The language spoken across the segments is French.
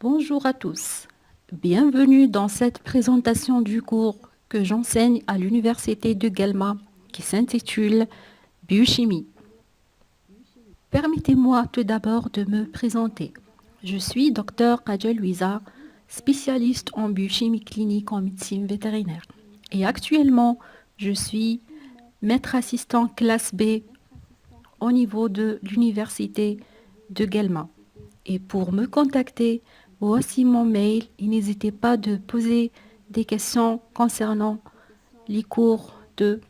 Bonjour à tous. Bienvenue dans cette présentation du cours que j'enseigne à l'Université de Guelma qui s'intitule Biochimie. Permettez-moi tout d'abord de me présenter. Je suis Dr Kadja Louisa, spécialiste en biochimie clinique en médecine vétérinaire. Et actuellement, je suis maître assistant classe B au niveau de l'Université de Guelma. Et pour me contacter, voici mon mail et n'hésitez pas de poser des questions concernant les cours de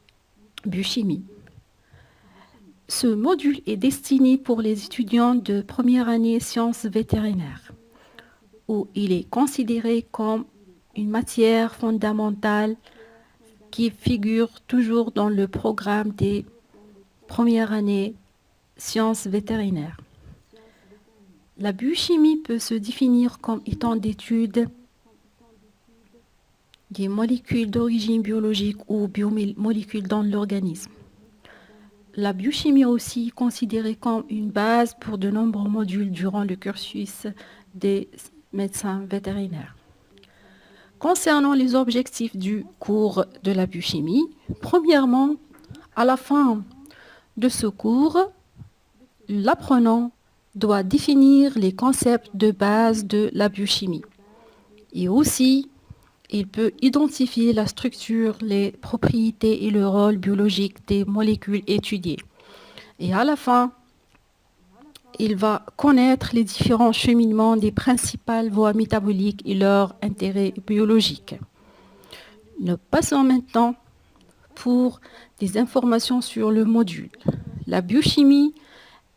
biochimie. Ce module est destiné pour les étudiants de première année sciences vétérinaires, où il est considéré comme une matière fondamentale qui figure toujours dans le programme des premières années sciences vétérinaires. La biochimie peut se définir comme étant d'études des molécules d'origine biologique ou biomolécules dans l'organisme. La biochimie est aussi considérée comme une base pour de nombreux modules durant le cursus des médecins vétérinaires. Concernant les objectifs du cours de la biochimie, premièrement, à la fin de ce cours, l'apprenant doit définir les concepts de base de la biochimie et aussi il peut identifier la structure, les propriétés et le rôle biologique des molécules étudiées. Et à la fin, il va connaître les différents cheminements des principales voies métaboliques et leur intérêt biologique. Nous passons maintenant pour des informations sur le module. La biochimie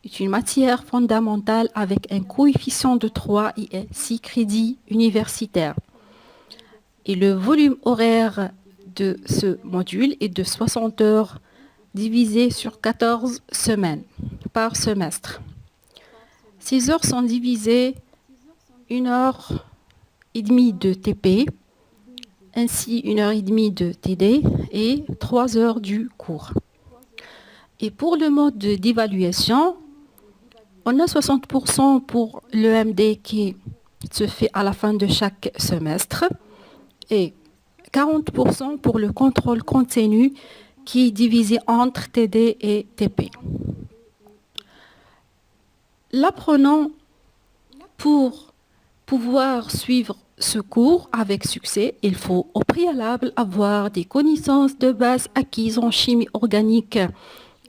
est une matière fondamentale avec un coefficient de 3 et 6 crédits universitaires. Et le volume horaire de ce module est de 60 heures divisé sur 14 semaines par semestre. Ces heures sont divisées 1 heure et demie de TP, ainsi 1 heure et demie de TD et 3 heures du cours. Et pour le mode d'évaluation, on a 60% pour l'EMD qui se fait à la fin de chaque semestre et 40% pour le contrôle continu qui est divisé entre TD et TP. L'apprenant, pour pouvoir suivre ce cours avec succès, il faut au préalable avoir des connaissances de base acquises en chimie organique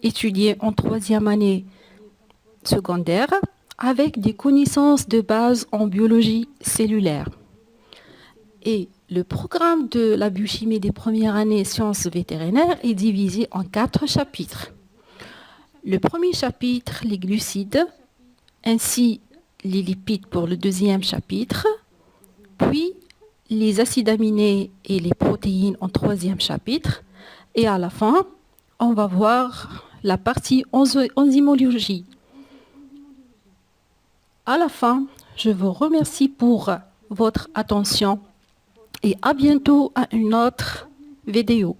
étudiées en troisième année secondaire avec des connaissances de base en biologie cellulaire. Et le programme de la biochimie des premières années sciences vétérinaires est divisé en 4 chapitres. Le premier chapitre, les glucides, ainsi les lipides pour le deuxième chapitre, puis les acides aminés et les protéines en troisième chapitre. Et à la fin, on va voir la partie enzymologie. À la fin, je vous remercie pour votre attention et à bientôt à une autre vidéo.